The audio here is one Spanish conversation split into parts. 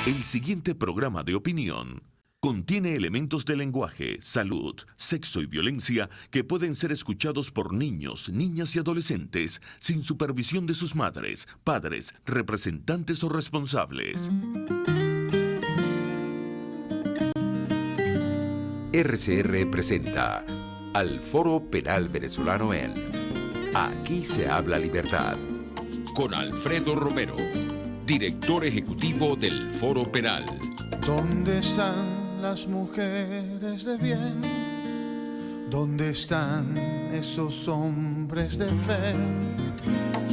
El siguiente programa de opinión contiene elementos de lenguaje, salud, sexo y violencia que pueden ser escuchados por niños, niñas y adolescentes sin supervisión de sus madres, padres, representantes o responsables. RCR presenta al Foro Penal Venezolano en Aquí se habla libertad, con Alfredo Romero, director ejecutivo del Foro Penal. ¿Dónde están las mujeres de bien? ¿Dónde están esos hombres de fe?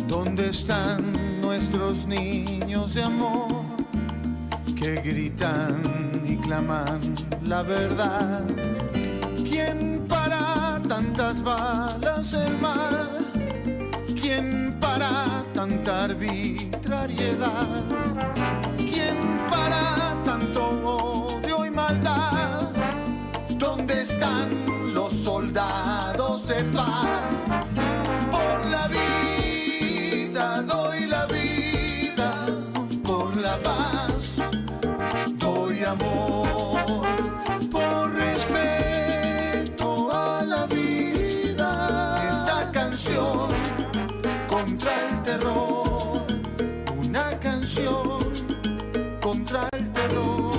¿Dónde están nuestros niños de amor que gritan y claman la verdad? ¿Quién para tantas balas el mal? ¿Quién para tanta arbitrariedad? ¿Quién para tanto odio y maldad? ¿Dónde están los soldados de paz? Por la vida doy la vida, por la paz doy amor, por respeto a la vida. Esta canción contra el terror, una canción contra el terror.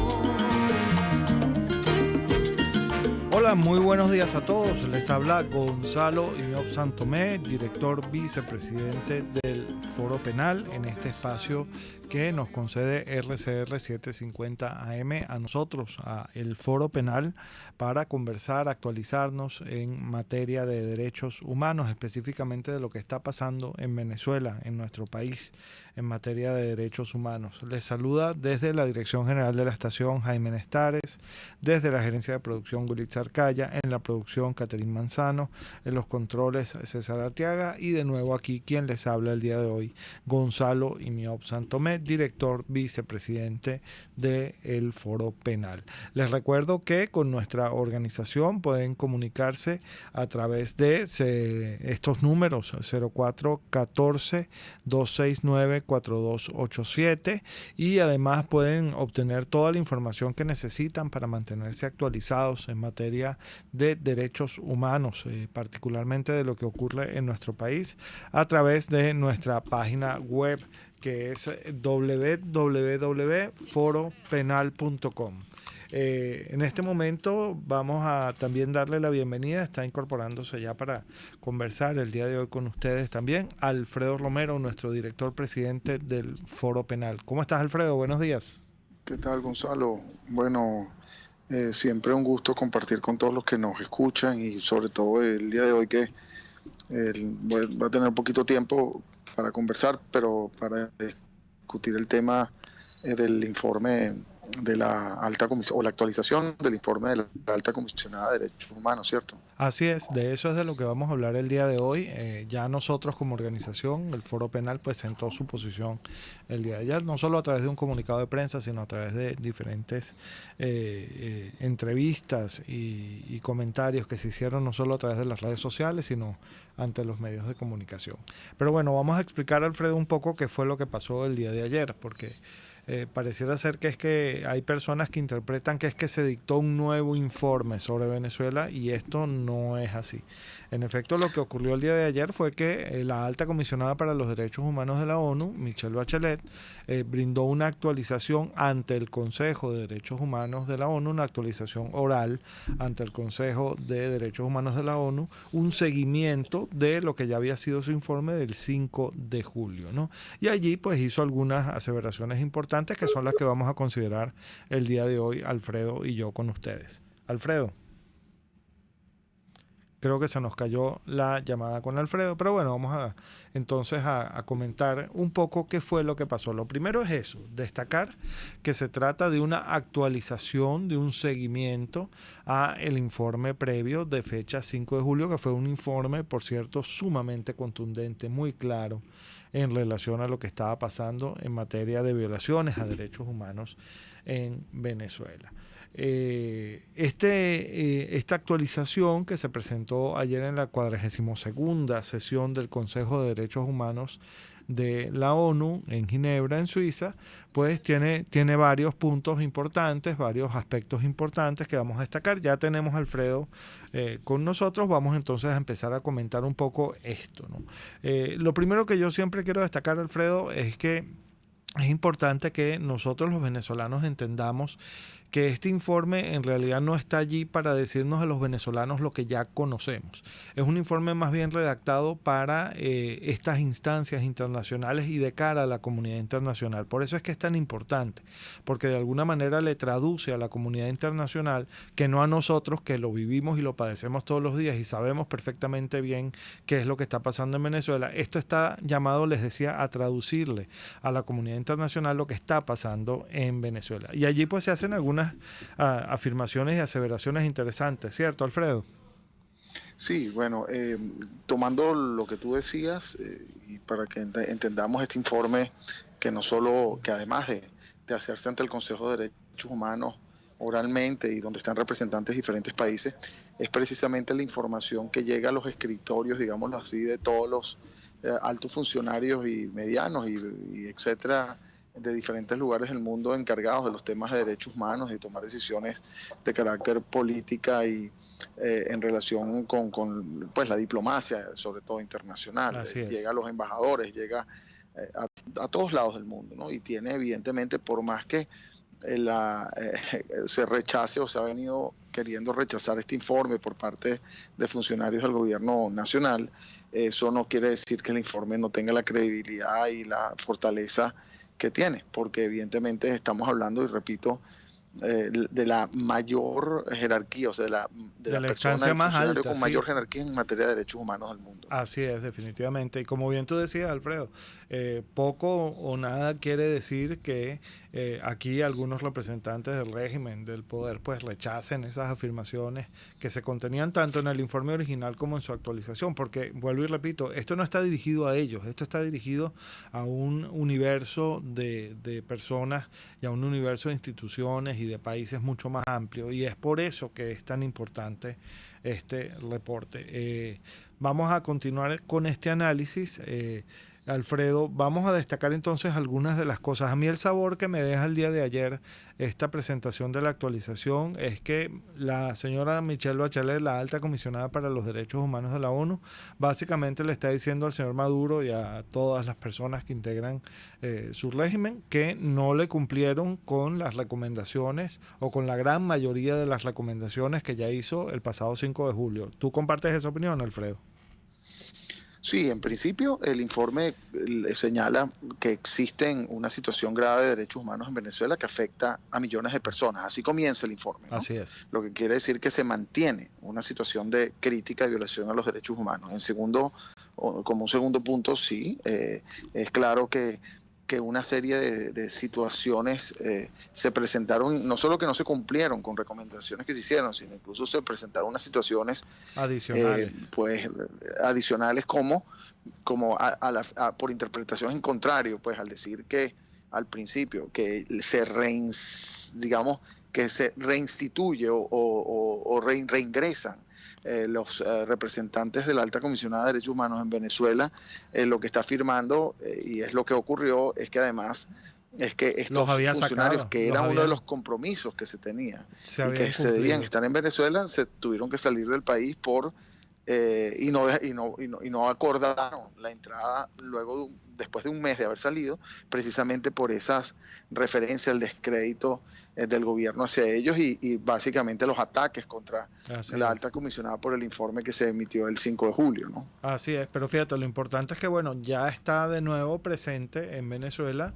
Hola, muy buenos días a todos. Les habla Gonzalo Imiop Santomé, director vicepresidente del Foro Penal, en este espacio que nos concede RCR 750 AM a nosotros, a el Foro Penal, para conversar, actualizarnos en materia de derechos humanos, específicamente de lo que está pasando en Venezuela, en nuestro país, en materia de derechos humanos. Les saluda desde la Dirección General de la Estación Jaime Nestares, desde la Gerencia de Producción Wilitz Arcaya, en la producción Caterín Manzano, en los controles César Arteaga y de nuevo aquí quien les habla el día de hoy, Gonzalo Imiop Santomé, director vicepresidente del Foro Penal. Les recuerdo que con nuestra organización pueden comunicarse a través de estos números 0414-269-4287 y además pueden obtener toda la información que necesitan para mantenerse actualizados en materia de derechos humanos, particularmente de lo que ocurre en nuestro país, a través de nuestra página web, que es www.foropenal.com. En este momento vamos a también darle la bienvenida, está incorporándose ya para conversar el día de hoy con ustedes también, Alfredo Romero, nuestro director presidente del Foro Penal. ¿Cómo estás, Alfredo? Buenos días. ¿Qué tal, Gonzalo? Bueno, siempre un gusto compartir con todos los que nos escuchan y sobre todo el día de hoy que va a tener un poquito tiempo para conversar, pero para discutir el tema del informe de la alta comisión, o la actualización del informe de la alta comisionada de derechos humanos, ¿cierto? Así es, de eso es de lo que vamos a hablar el día de hoy. Ya nosotros como organización, el Foro Penal, presentó su posición el día de ayer, no solo a través de un comunicado de prensa, sino a través de diferentes entrevistas y comentarios que se hicieron no solo a través de las redes sociales, sino ante los medios de comunicación. Pero bueno, vamos a explicar, Alfredo, un poco qué fue lo que pasó el día de ayer, porque pareciera ser que es que hay personas que interpretan que es que se dictó un nuevo informe sobre Venezuela y esto no es así. En efecto, lo que ocurrió el día de ayer fue que la alta comisionada para los derechos humanos de la ONU, Michelle Bachelet, brindó una actualización ante el Consejo de Derechos Humanos de la ONU, una actualización oral ante el Consejo de Derechos Humanos de la ONU, un seguimiento de lo que ya había sido su informe del 5 de julio, ¿no? Y allí pues hizo algunas aseveraciones importantes que son las que vamos a considerar el día de hoy, Alfredo y yo, con ustedes. Alfredo. Creo que se nos cayó la llamada con Alfredo, pero bueno, vamos entonces a comentar un poco qué fue lo que pasó. Lo primero es eso, destacar que se trata de una actualización, de un seguimiento a el informe previo de fecha 5 de julio, que fue un informe, por cierto, sumamente contundente, muy claro en relación a lo que estaba pasando en materia de violaciones a derechos humanos en Venezuela. Esta actualización que se presentó ayer en la 42ª sesión del Consejo de Derechos Humanos de la ONU en Ginebra, en Suiza, pues tiene varios puntos importantes, varios aspectos importantes que vamos a destacar. Ya tenemos a Alfredo con nosotros, vamos entonces a empezar a comentar un poco esto, ¿no? Lo primero que yo siempre quiero destacar, Alfredo, es que es importante que nosotros los venezolanos entendamos que este informe en realidad no está allí para decirnos a los venezolanos lo que ya conocemos. Es un informe más bien redactado para estas instancias internacionales y de cara a la comunidad internacional. Por eso es que es tan importante, porque de alguna manera le traduce a la comunidad internacional, que no a nosotros que lo vivimos y lo padecemos todos los días y sabemos perfectamente bien qué es lo que está pasando en Venezuela. Esto está llamado, les decía, a traducirle a la comunidad internacional lo que está pasando en Venezuela. Y allí pues se hacen algunas afirmaciones y aseveraciones interesantes, ¿cierto, Alfredo? Sí, bueno, tomando lo que tú decías, y para que entendamos este informe, que no solo, que además de hacerse ante el Consejo de Derechos Humanos oralmente y donde están representantes de diferentes países, es precisamente la información que llega a los escritorios, digámoslo así, de todos los altos funcionarios y medianos y etcétera, de diferentes lugares del mundo encargados de los temas de derechos humanos y tomar decisiones de carácter política y en relación con pues, la diplomacia, sobre todo internacional. Llega a los embajadores, llega a todos lados del mundo, ¿no? Y tiene evidentemente, por más que se rechace o se ha venido queriendo rechazar este informe por parte de funcionarios del gobierno nacional, eso no quiere decir que el informe no tenga la credibilidad y la fortaleza que tiene, porque evidentemente estamos hablando, y repito, de la mayor jerarquía, o sea, de la persona más alta, con mayor jerarquía en materia de derechos humanos del mundo. Así es, definitivamente. Y como bien tú decías, Alfredo, poco o nada quiere decir que aquí algunos representantes del régimen, del poder, pues rechacen esas afirmaciones que se contenían tanto en el informe original como en su actualización, porque, vuelvo y repito, esto no está dirigido a ellos, esto está dirigido a un universo de personas y a un universo de instituciones y de países mucho más amplio, y es por eso que es tan importante este reporte. Vamos a continuar con este análisis. Alfredo, vamos a destacar entonces algunas de las cosas. A mí el sabor que me deja el día de ayer esta presentación de la actualización es que la señora Michelle Bachelet, la alta comisionada para los derechos humanos de la ONU, básicamente le está diciendo al señor Maduro y a todas las personas que integran su régimen que no le cumplieron con las recomendaciones o con la gran mayoría de las recomendaciones que ya hizo el pasado 5 de julio. ¿Tú compartes esa opinión, Alfredo? Sí, en principio el informe señala que existe una situación grave de derechos humanos en Venezuela que afecta a millones de personas. Así comienza el informe, ¿no? Así es. Lo que quiere decir que se mantiene una situación de crítica y violación a los derechos humanos. Como un segundo punto, sí, es claro que una serie de situaciones se presentaron, no solo que no se cumplieron con recomendaciones que se hicieron, sino incluso se presentaron unas situaciones adicionales, adicionales como por interpretaciones en contrario, pues al decir que al principio que se reinstituye o reingresan los representantes de la Alta Comisionada de Derechos Humanos en Venezuela, lo que está afirmando, y es lo que ocurrió, es que además es que estos funcionarios, que era uno de los compromisos que se tenía y que se debían estar en Venezuela, se tuvieron que salir del país y no acordaron la entrada después de un mes de haber salido, precisamente por esas referencias al descrédito del gobierno hacia ellos y básicamente los ataques contra la alta comisionada por el informe que se emitió el 5 de julio, ¿no? Así es, pero fíjate, lo importante es que ya está de nuevo presente en Venezuela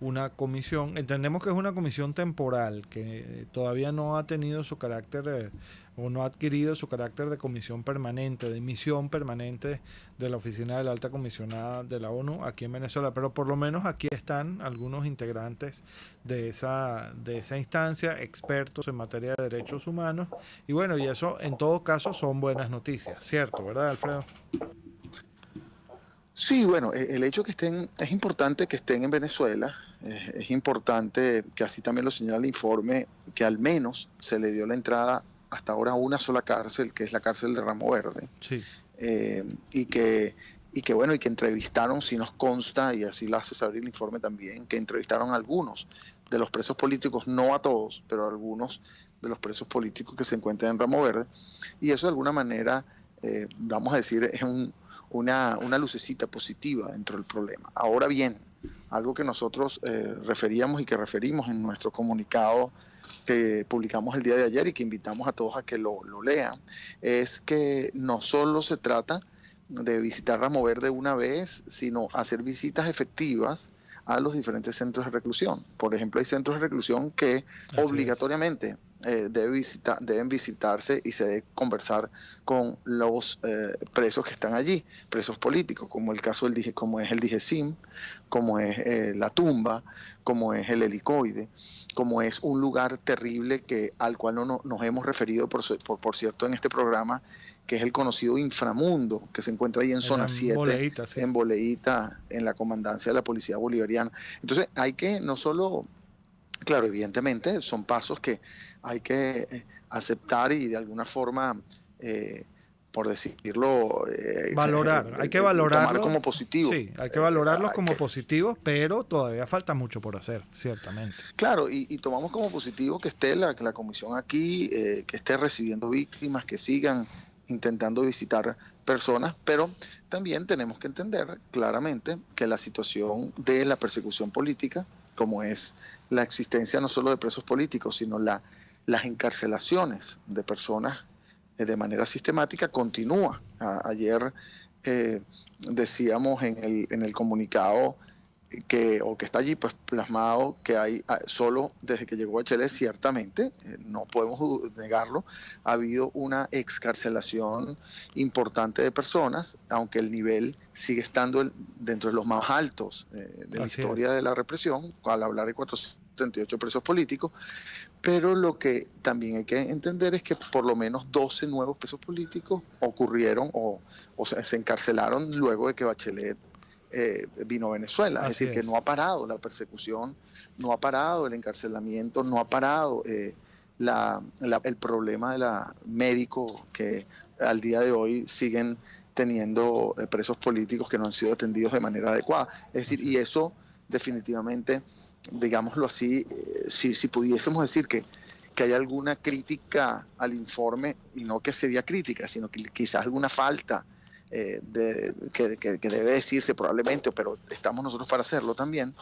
una comisión. Entendemos que es una comisión temporal, que todavía no ha tenido su carácter o no ha adquirido su carácter de comisión permanente, de misión permanente de la Oficina de la Alta Comisionada de la ONU aquí en Venezuela, pero por lo menos aquí están algunos integrantes de esa instancia, expertos en materia de derechos humanos, y bueno, y eso en todo caso son buenas noticias, ¿cierto? ¿Verdad, Alfredo? Sí, bueno, el hecho que estén, es importante que estén en Venezuela, es importante que así también lo señala el informe, que al menos se le dio la entrada hasta ahora a una sola cárcel, que es la cárcel de Ramo Verde, sí. y que y que bueno, y que entrevistaron, si nos consta, y así lo hace saber el informe también, que entrevistaron a algunos de los presos políticos, no a todos, pero a algunos de los presos políticos que se encuentran en Ramo Verde, y eso de alguna manera, vamos a decir, es una lucecita positiva dentro del problema. Ahora bien, algo que nosotros referíamos y que referimos en nuestro comunicado que publicamos el día de ayer y que invitamos a todos a que lo lean, es que no solo se trata de visitar Ramo Verde una vez, sino hacer visitas efectivas a los diferentes centros de reclusión. Por ejemplo, hay centros de reclusión que obligatoriamente deben visitarse y se debe conversar con los presos que están allí, presos políticos, como el caso como es el DIGESIM, como es la tumba, como es el helicoide, como es un lugar terrible al cual no nos hemos referido, por cierto, en este programa, que es el conocido inframundo, que se encuentra ahí en zona 7, Boleíta, sí. en Boleíta, en la comandancia de la Policía Bolivariana. Entonces hay que no solo, claro, evidentemente son pasos que hay que aceptar y de alguna forma, por decirlo, valorar, hay que valorarlo, tomar como positivo. Sí, hay que valorarlos como positivos, pero todavía falta mucho por hacer, ciertamente. Claro, y tomamos como positivo que esté la comisión aquí, que esté recibiendo víctimas, que sigan intentando visitar personas, pero también tenemos que entender claramente que la situación de la persecución política, como es la existencia no solo de presos políticos, sino las encarcelaciones de personas de manera sistemática, continúa. Ayer decíamos en el comunicado que está allí pues plasmado que hay solo desde que llegó Bachelet, ciertamente, no podemos negarlo, ha habido una excarcelación importante de personas, aunque el nivel sigue estando dentro de los más altos de la historia de la represión, al hablar de 438 presos políticos, pero lo que también hay que entender es que por lo menos 12 nuevos presos políticos ocurrieron o sea, se encarcelaron luego de que Bachelet vino a Venezuela. Es decir, que no ha parado la persecución, no ha parado el encarcelamiento, no ha parado el problema de la médico que al día de hoy siguen teniendo presos políticos que no han sido atendidos de manera adecuada. Es decir, y eso definitivamente, digámoslo así, si pudiésemos decir que hay alguna crítica al informe, y no que sería crítica, sino que quizás alguna falta que debe decirse probablemente, pero estamos nosotros para hacerlo también,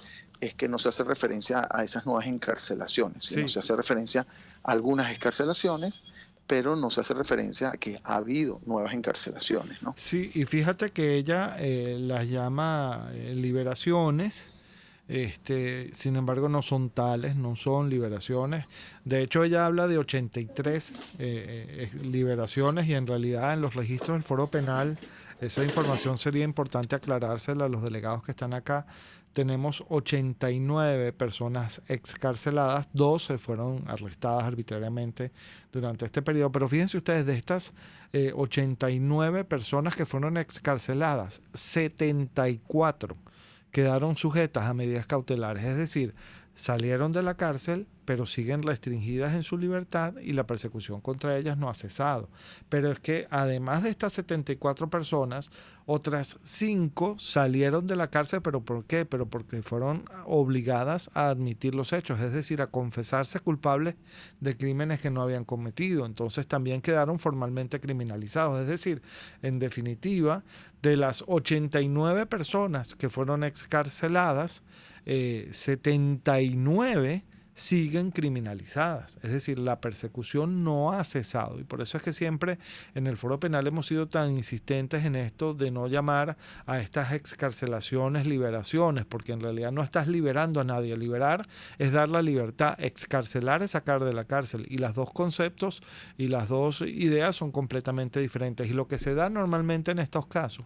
es que no se hace referencia a esas nuevas encarcelaciones, sino se hace referencia a algunas excarcelaciones, pero no se hace referencia a que ha habido nuevas encarcelaciones, ¿no? Sí, y fíjate que ella las llama liberaciones. Sin embargo no son tales, no son liberaciones. De hecho ella habla de 83 liberaciones, y en realidad en los registros del Foro Penal esa información sería importante aclarársela a los delegados que están acá. Tenemos 89 personas excarceladas, 12 fueron arrestadas arbitrariamente durante este periodo, pero fíjense ustedes, de estas 89 personas que fueron excarceladas, 74 quedaron sujetas a medidas cautelares, es decir, salieron de la cárcel, pero siguen restringidas en su libertad y la persecución contra ellas no ha cesado. Pero es que además de estas 74 personas, otras 5 salieron de la cárcel, ¿pero por qué? Pero porque fueron obligadas a admitir los hechos, es decir, a confesarse culpables de crímenes que no habían cometido. Entonces también quedaron formalmente criminalizados. Es decir, en definitiva, de las 89 personas que fueron excarceladas, 79 siguen criminalizadas, es decir, la persecución no ha cesado, y por eso es que siempre en el Foro Penal hemos sido tan insistentes en esto de no llamar a estas excarcelaciones liberaciones, porque en realidad no estás liberando a nadie. Liberar es dar la libertad, excarcelar es sacar de la cárcel, y los dos conceptos y las dos ideas son completamente diferentes, y lo que se da normalmente en estos casos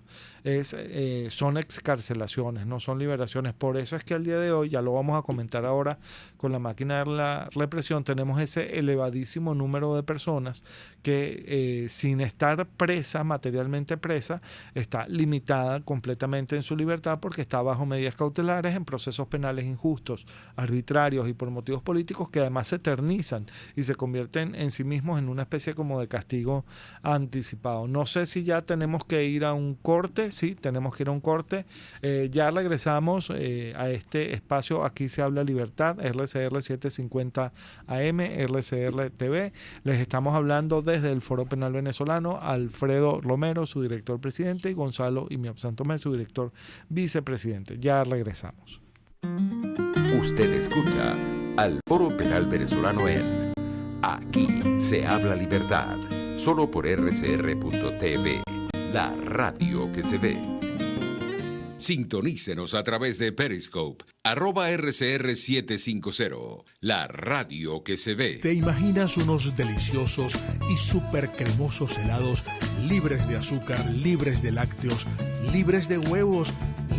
son excarcelaciones, no son liberaciones. Por eso es que al día de hoy, ya lo vamos a comentar ahora con la máquina de la represión, tenemos ese elevadísimo número de personas que sin estar presa, materialmente presa, está limitada completamente en su libertad porque está bajo medidas cautelares en procesos penales injustos, arbitrarios y por motivos políticos que además se eternizan y se convierten en sí mismos en una especie como de castigo anticipado. No sé si ya tenemos que ir a un corte. Sí, tenemos que ir a un corte. Ya regresamos a este espacio. Aquí se habla libertad, RCR 750 AM, RCR TV. Les estamos hablando desde el Foro Penal Venezolano, Alfredo Romero, su director presidente, y Gonzalo Imiob Santomé, su director vicepresidente. Ya regresamos. Usted escucha al Foro Penal Venezolano en Aquí se habla libertad, solo por rcr.tv, la radio que se ve. Sintonícenos a través de Periscope, @RCR750, la radio que se ve. ¿Te imaginas unos deliciosos y súper cremosos helados libres de azúcar, libres de lácteos, libres de huevos,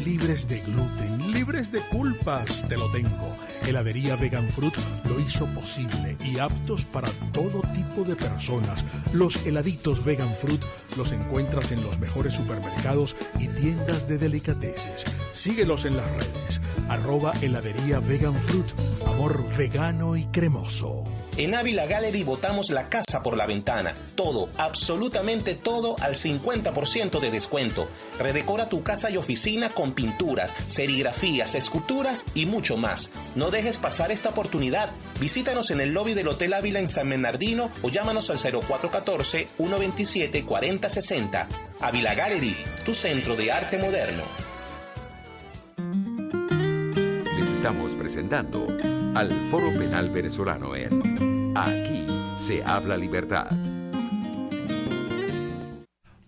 libres de gluten, libres de culpas? Te lo tengo. Heladería Vegan Fruit lo hizo posible y aptos para todo tipo de personas. Los heladitos Vegan Fruit los encuentras en los mejores supermercados y tiendas de delicateces. Síguelos en las redes. @heladería Vegan Fruit. Amor vegano y cremoso. En Ávila Gallery botamos la casa por la ventana. Todo, absolutamente todo al 50% de descuento. Redecora tu casa y oficina con pinturas, serigrafías, esculturas y mucho más. No dejes pasar esta oportunidad. Visítanos en el lobby del Hotel Ávila en San Bernardino o llámanos al 0414-127-4060. Ávila Gallery, tu centro de arte moderno. Les estamos presentando al Foro Penal Venezolano en Aquí se habla libertad.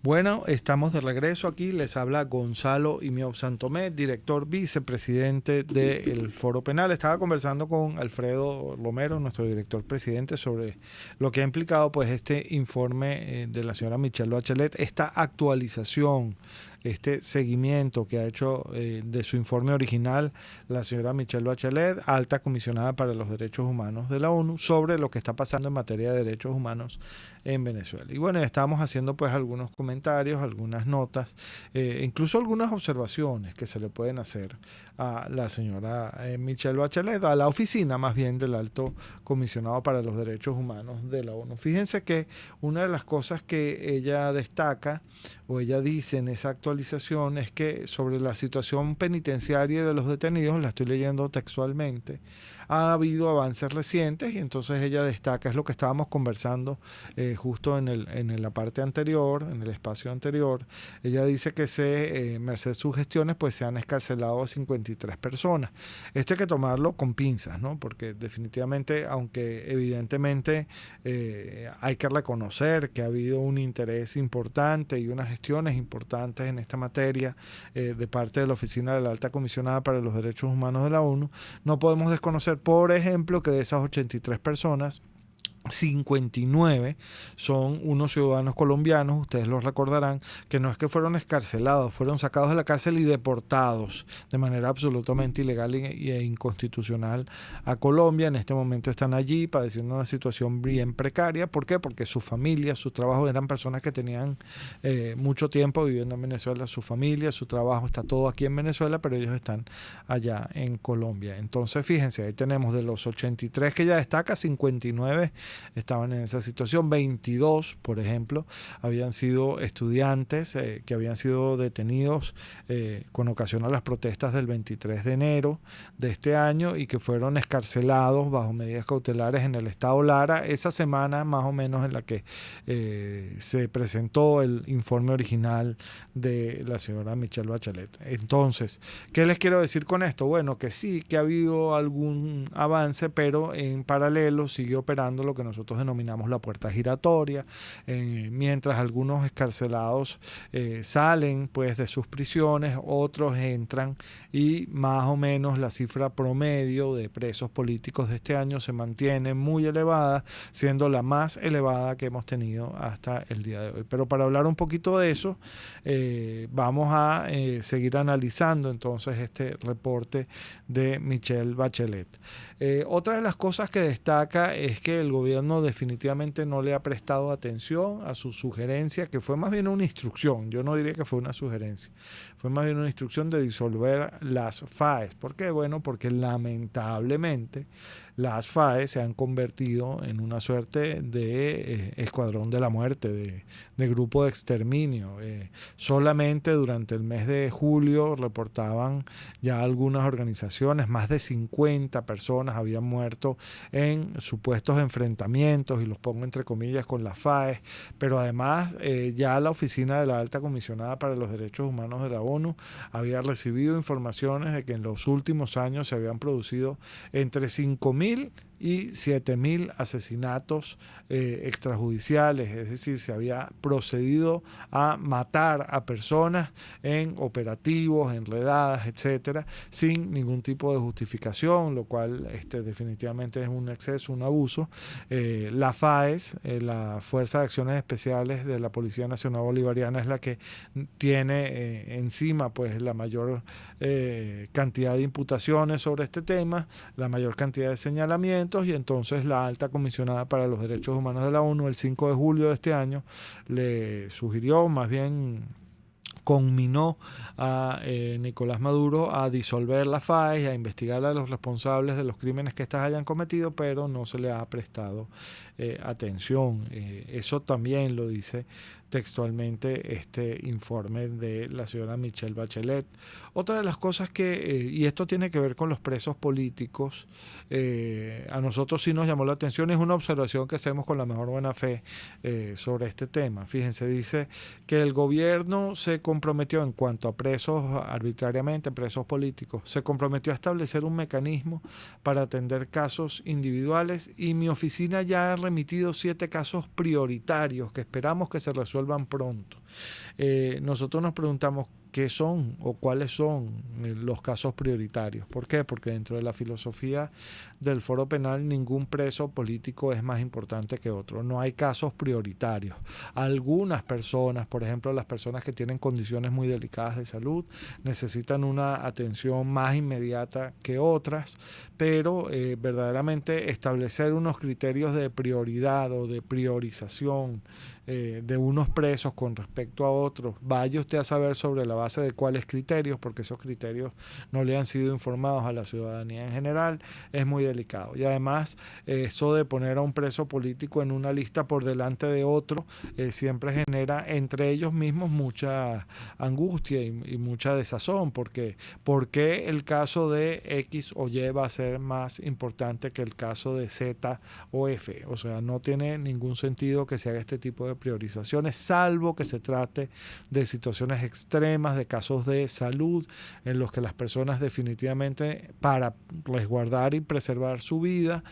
Bueno, estamos de regreso aquí. Les habla Gonzalo Imiob Santomé, director vicepresidente del Foro Penal. Estaba conversando con Alfredo Romero, nuestro director presidente, sobre lo que ha implicado pues este informe de la señora Michelle Bachelet, esta actualización, este seguimiento que ha hecho de su informe original la señora Michelle Bachelet, alta comisionada para los derechos humanos de la ONU, sobre lo que está pasando en materia de derechos humanos en Venezuela. Y bueno, estamos haciendo pues algunos comentarios, algunas notas, incluso algunas observaciones que se le pueden hacer a la señora Michelle Bachelet, a la oficina más bien del alto comisionado para los derechos humanos de la ONU. Fíjense que una de las cosas que ella destaca o ella dice en esa actualización es que sobre la situación penitenciaria de los detenidos, la estoy leyendo textualmente, ha habido avances recientes y entonces ella destaca, es lo que estábamos conversando justo en la parte anterior, en el espacio anterior. Ella dice que merced sus gestiones pues se han excarcelado a 53 personas. Esto hay que tomarlo con pinzas, ¿no? Porque definitivamente, aunque evidentemente hay que reconocer que ha habido un interés importante y unas gestiones importantes en esta materia de parte de la Oficina de la Alta Comisionada para los Derechos Humanos de la ONU, no podemos desconocer, por ejemplo, que de esas 83 personas, 59 son unos ciudadanos colombianos, ustedes lo recordarán, que no es que fueron excarcelados, fueron sacados de la cárcel y deportados de manera absolutamente ilegal e inconstitucional a Colombia. En este momento están allí padeciendo una situación bien precaria. ¿Por qué? Porque sus familias, sus trabajos, eran personas que tenían mucho tiempo viviendo en Venezuela, su familia, su trabajo, está todo aquí en Venezuela, pero ellos están allá en Colombia. Entonces, fíjense, ahí tenemos de los 83 que ella destaca, 59 estaban en esa situación. 22, por ejemplo, habían sido estudiantes que habían sido detenidos con ocasión a las protestas del 23 de enero de este año y que fueron excarcelados bajo medidas cautelares en el estado Lara esa semana más o menos en la que se presentó el informe original de la señora Michelle Bachelet. Entonces, ¿qué les quiero decir con esto? Bueno, que sí, que ha habido algún avance, pero en paralelo sigue operando lo que que nosotros denominamos la puerta giratoria, mientras algunos excarcelados salen pues de sus prisiones, otros entran y más o menos la cifra promedio de presos políticos de este año se mantiene muy elevada, siendo la más elevada que hemos tenido hasta el día de hoy. Pero para hablar un poquito de eso, vamos a seguir analizando entonces este reporte de Michelle Bachelet. Otra de las cosas que destaca es que el gobierno definitivamente no le ha prestado atención a su sugerencia, que fue más bien una instrucción. Yo no diría que fue una sugerencia, fue más bien una instrucción de disolver las FAES. ¿Por qué? Bueno, porque lamentablemente las FAES se han convertido en una suerte de escuadrón de la muerte, de grupo de exterminio. Solamente durante el mes de julio reportaban ya algunas organizaciones, más de 50 personas habían muerto en supuestos enfrentamientos, y los pongo entre comillas, con las FAES, pero además ya la oficina de la Alta Comisionada para los Derechos Humanos de la ONU había recibido informaciones de que en los últimos años se habían producido entre 5.000 y 7.000 asesinatos extrajudiciales, es decir, se había procedido a matar a personas en operativos, en redadas, etcétera, sin ningún tipo de justificación, lo cual definitivamente es un exceso, un abuso. La FAES, la Fuerza de Acciones Especiales de la Policía Nacional Bolivariana, es la que tiene encima pues la mayor cantidad de imputaciones sobre este tema, la mayor cantidad de señalamientos, y entonces la Alta Comisionada para los Derechos Humanos de la ONU el 5 de julio de este año le sugirió, más bien conminó a Nicolás Maduro a disolver la FAES y a investigar a los responsables de los crímenes que éstas hayan cometido, pero no se le ha prestado atención. Eso también lo dice textualmente este informe de la señora Michelle Bachelet. Otra de las cosas que, y esto tiene que ver con los presos políticos, a nosotros sí nos llamó la atención, es una observación que hacemos con la mejor buena fe sobre este tema. Fíjense, dice que el gobierno se comprometió en cuanto a presos arbitrariamente, presos políticos, se comprometió a establecer un mecanismo para atender casos individuales, y mi oficina ya ha remitido 7 casos prioritarios que esperamos que se resuelvan pronto. Nosotros nos preguntamos qué son o cuáles son los casos prioritarios. ¿Por qué? Porque dentro de la filosofía del Foro Penal ningún preso político es más importante que otro. No hay casos prioritarios. Algunas personas, por ejemplo las personas que tienen condiciones muy delicadas de salud, necesitan una atención más inmediata que otras, pero verdaderamente establecer unos criterios de prioridad o de priorización de unos presos con respecto a otros, vaya usted a saber sobre la base de cuáles criterios, porque esos criterios no le han sido informados a la ciudadanía en general, es muy delicado. Y además eso de poner a un preso político en una lista por delante de otro siempre genera entre ellos mismos mucha angustia y mucha desazón, porque ¿por qué el caso de X o Y va a ser más importante que el caso de Z o F? O sea, no tiene ningún sentido que se haga este tipo de priorizaciones, salvo que se trate de situaciones extremas, de casos de salud, en los que las personas definitivamente, para resguardar y preservar su vida,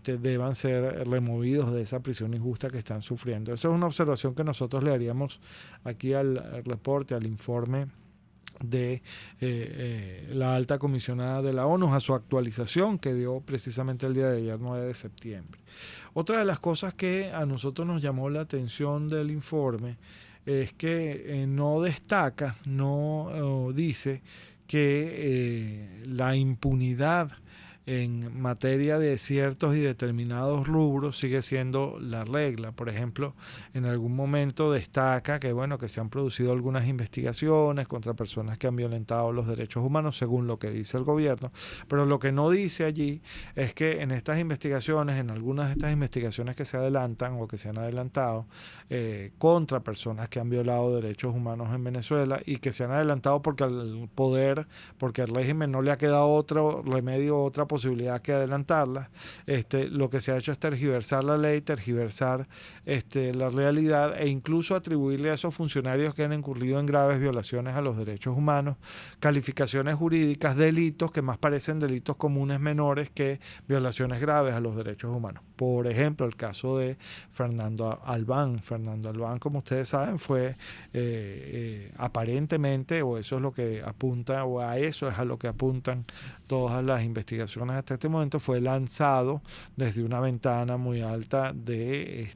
deban ser removidos de esa prisión injusta que están sufriendo. Esa es una observación que nosotros le haríamos aquí al reporte, al informe de la Alta Comisionada de la ONU, a su actualización que dio precisamente el día de ayer, 9 de septiembre. Otra de las cosas que a nosotros nos llamó la atención del informe es que no destaca, no dice que la impunidad en materia de ciertos y determinados rubros sigue siendo la regla. Por ejemplo, en algún momento destaca que, bueno, que se han producido algunas investigaciones contra personas que han violentado los derechos humanos, según lo que dice el gobierno, pero lo que no dice allí es que en estas investigaciones, en algunas de estas investigaciones que se adelantan o que se han adelantado contra personas que han violado derechos humanos en Venezuela, y que se han adelantado porque al poder, porque al régimen no le ha quedado otro remedio, otra posibilidad que adelantarla. Lo que se ha hecho es tergiversar la ley, tergiversar la realidad e incluso atribuirle a esos funcionarios que han incurrido en graves violaciones a los derechos humanos calificaciones jurídicas, delitos que más parecen delitos comunes menores que violaciones graves a los derechos humanos. Por ejemplo, el caso de Fernando Albán. Fernando Albán, como ustedes saben, fue aparentemente, o eso es lo que apunta, o a eso es a lo que apuntan todas las investigaciones hasta este momento, fue lanzado desde una ventana muy alta de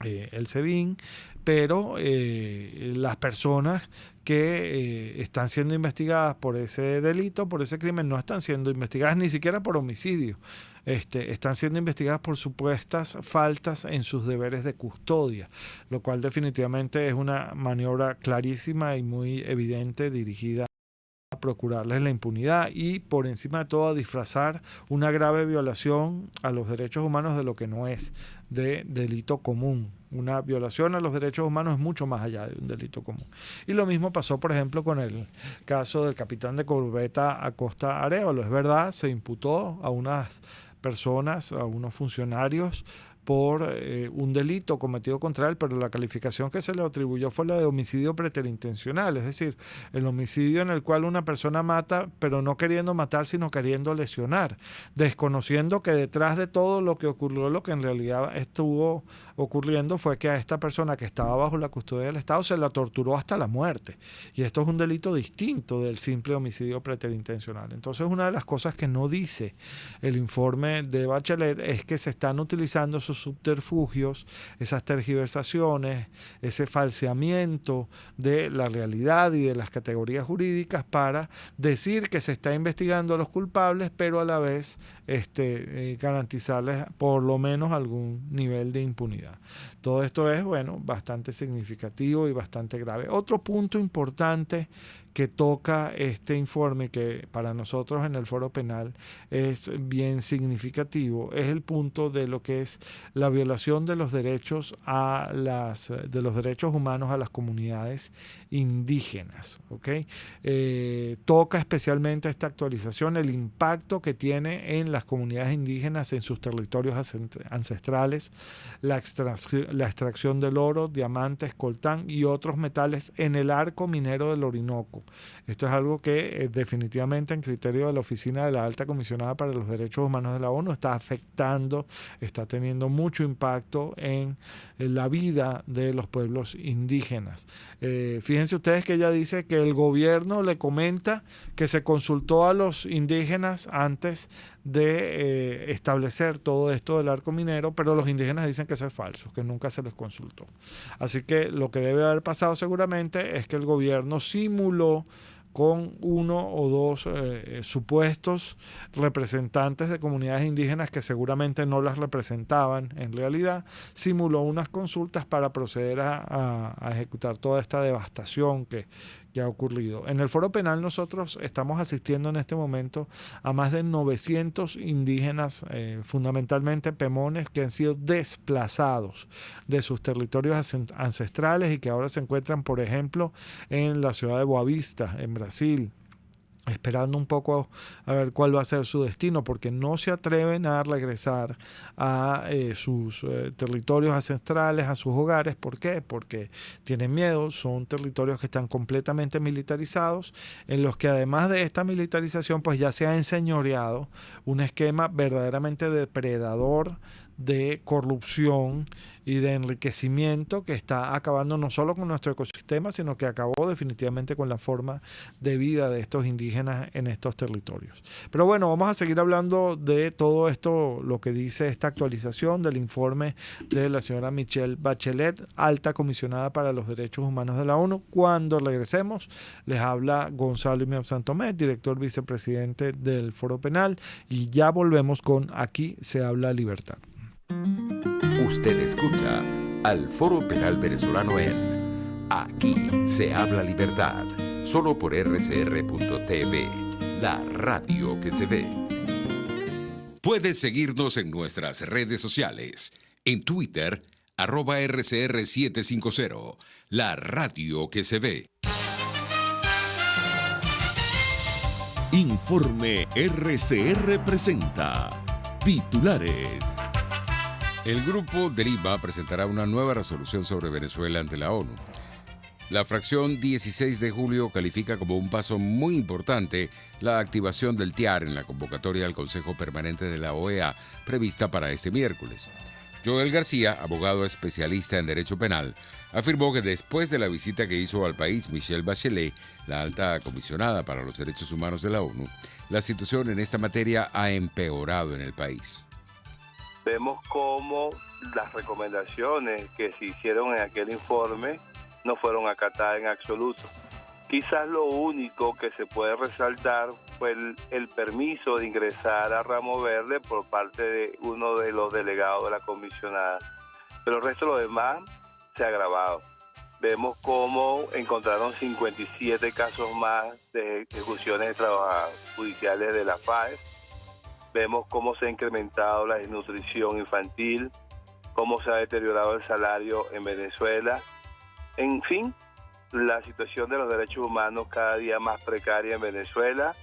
el SEBIN, pero las personas que están siendo investigadas por ese delito, por ese crimen, no están siendo investigadas ni siquiera por homicidio. Están siendo investigadas por supuestas faltas en sus deberes de custodia, lo cual definitivamente es una maniobra clarísima y muy evidente dirigida a procurarles la impunidad y por encima de todo a disfrazar una grave violación a los derechos humanos de lo que no es, de delito común. Una violación a los derechos humanos es mucho más allá de un delito común. Y lo mismo pasó, por ejemplo, con el caso del capitán de corbeta Acosta Arévalo. Es verdad, se imputó a unas personas, a unos funcionarios, por un delito cometido contra él, pero la calificación que se le atribuyó fue la de homicidio preterintencional, es decir, el homicidio en el cual una persona mata, pero no queriendo matar, sino queriendo lesionar, desconociendo que detrás de todo lo que ocurrió, lo que en realidad estuvo ocurriendo fue que a esta persona que estaba bajo la custodia del Estado se la torturó hasta la muerte. Y esto es un delito distinto del simple homicidio preterintencional. Entonces, una de las cosas que no dice el informe de Bachelet es que se están utilizando esos subterfugios, esas tergiversaciones, ese falseamiento de la realidad y de las categorías jurídicas para decir que se está investigando a los culpables, pero a la vez garantizarles por lo menos algún nivel de impunidad. Todo esto es, bastante significativo y bastante grave. Otro punto importante que toca este informe, que para nosotros en el Foro Penal es bien significativo, es el punto de lo que es la violación de los derechos de los derechos humanos a las comunidades indígenas. ¿Okay? Toca especialmente esta actualización el impacto que tiene en las comunidades indígenas en sus territorios ancestrales, la extracción del oro, diamantes, coltán y otros metales en el arco minero del Orinoco. Esto es algo que definitivamente en criterio de la Oficina de la Alta Comisionada para los Derechos Humanos de la ONU está afectando, está teniendo mucho impacto en la vida de los pueblos indígenas. Fíjense ustedes que ella dice que el gobierno le comenta que se consultó a los indígenas antes de establecer todo esto del arco minero, pero los indígenas dicen que eso es falso, que nunca se les consultó. Así que lo que debe haber pasado seguramente es que el gobierno simuló con uno o dos supuestos representantes de comunidades indígenas que seguramente no las representaban en realidad, simuló unas consultas para proceder a ejecutar toda esta devastación que ha ocurrido. En el Foro Penal nosotros estamos asistiendo en este momento a más de 900 indígenas, fundamentalmente pemones, que han sido desplazados de sus territorios ancestrales y que ahora se encuentran, por ejemplo, en la ciudad de Boa Vista, en Brasil, esperando un poco a ver cuál va a ser su destino, porque no se atreven a regresar a sus territorios ancestrales, a sus hogares. ¿Por qué? Porque tienen miedo, son territorios que están completamente militarizados, en los que además de esta militarización, pues ya se ha enseñoreado un esquema verdaderamente depredador de corrupción y de enriquecimiento que está acabando no solo con nuestro ecosistema, sino que acabó definitivamente con la forma de vida de estos indígenas en estos territorios. Pero bueno, vamos a seguir hablando de todo esto, lo que dice esta actualización del informe de la señora Michelle Bachelet, alta comisionada para los derechos humanos de la ONU. Cuando regresemos, les habla Gonzalo Imiap Santomé, director vicepresidente del Foro Penal, y ya volvemos con Aquí se habla libertad. Usted escucha al Foro Penal Venezolano en Aquí se habla libertad, solo por rcr.tv, la radio que se ve. Puedes seguirnos en nuestras redes sociales, en Twitter, @RCR750, la radio que se ve. Informe RCR presenta titulares. El Grupo de Lima presentará una nueva resolución sobre Venezuela ante la ONU. La fracción 16 de julio califica como un paso muy importante la activación del TIAR en la convocatoria al Consejo Permanente de la OEA prevista para este miércoles. Joel García, abogado especialista en derecho penal, afirmó que después de la visita que hizo al país Michelle Bachelet, la alta comisionada para los derechos humanos de la ONU, la situación en esta materia ha empeorado en el país. Vemos cómo las recomendaciones que se hicieron en aquel informe no fueron acatadas en absoluto. Quizás lo único que se puede resaltar fue el permiso de ingresar a Ramo Verde por parte de uno de los delegados de la comisionada. Pero el resto de lo demás se ha agravado. Vemos cómo encontraron 57 casos más de ejecuciones de trabajos judiciales de la FAES. Vemos cómo se ha incrementado la desnutrición infantil, cómo se ha deteriorado el salario en Venezuela. En fin, la situación de los derechos humanos cada día más precaria en Venezuela.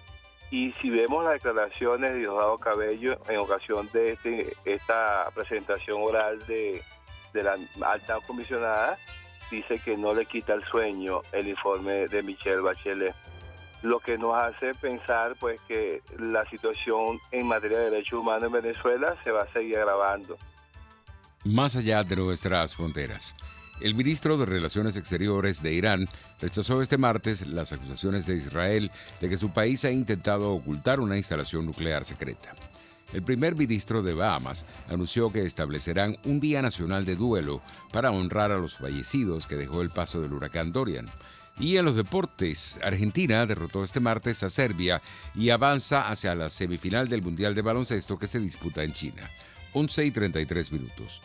Y si vemos las declaraciones de Diosdado Cabello en ocasión de esta presentación oral de la alta comisionada, dice que no le quita el sueño el informe de Michelle Bachelet. Lo que nos hace pensar pues que la situación en materia de derechos humanos en Venezuela se va a seguir agravando. Más allá de nuestras fronteras, el ministro de Relaciones Exteriores de Irán rechazó este martes las acusaciones de Israel de que su país ha intentado ocultar una instalación nuclear secreta. El primer ministro de Bahamas anunció que establecerán un día nacional de duelo para honrar a los fallecidos que dejó el paso del huracán Dorian. Y en los deportes, Argentina derrotó este martes a Serbia y avanza hacia la semifinal del Mundial de Baloncesto que se disputa en China. 11:33.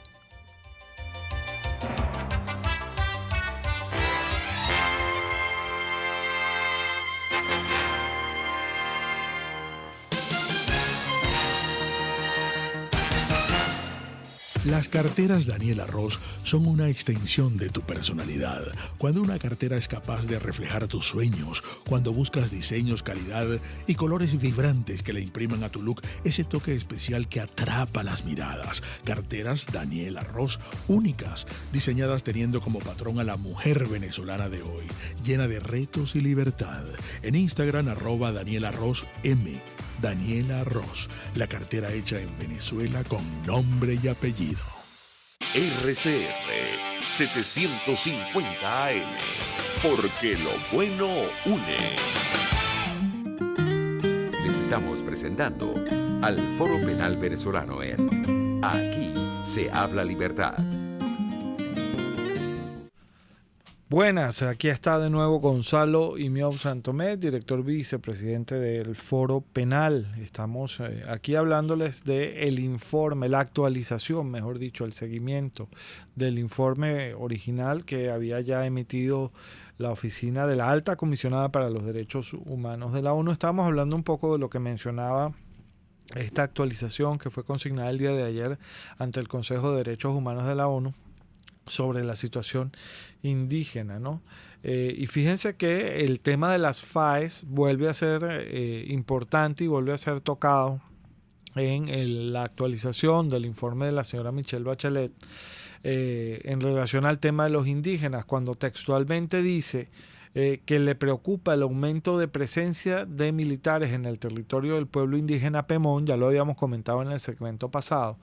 Las carteras Daniela Ross son una extensión de tu personalidad. Cuando una cartera es capaz de reflejar tus sueños, cuando buscas diseños, calidad y colores vibrantes que le impriman a tu look ese toque especial que atrapa las miradas. Carteras Daniela Ross únicas, diseñadas teniendo como patrón a la mujer venezolana de hoy, llena de retos y libertad. En Instagram @DanielaRossM. Daniela Ross, la cartera hecha en Venezuela con nombre y apellido. RCR 750 AM, porque lo bueno une. Les estamos presentando al Foro Penal Venezolano en Aquí se habla libertad. Buenas, aquí está de nuevo Gonzalo Imiob Santomé, director vicepresidente del Foro Penal. Estamos aquí hablándoles del informe, la actualización, mejor dicho, el seguimiento del informe original que había ya emitido la oficina de la Alta Comisionada para los Derechos Humanos de la ONU. Estábamos hablando un poco de lo que mencionaba esta actualización que fue consignada el día de ayer ante el Consejo de Derechos Humanos de la ONU sobre la situación indígena, ¿no? Y fíjense que el tema de las FAES vuelve a ser importante y vuelve a ser tocado en la actualización del informe de la señora Michelle Bachelet en relación al tema de los indígenas, cuando textualmente dice que le preocupa el aumento de presencia de militares en el territorio del pueblo indígena Pemón, ya lo habíamos comentado en el segmento pasado,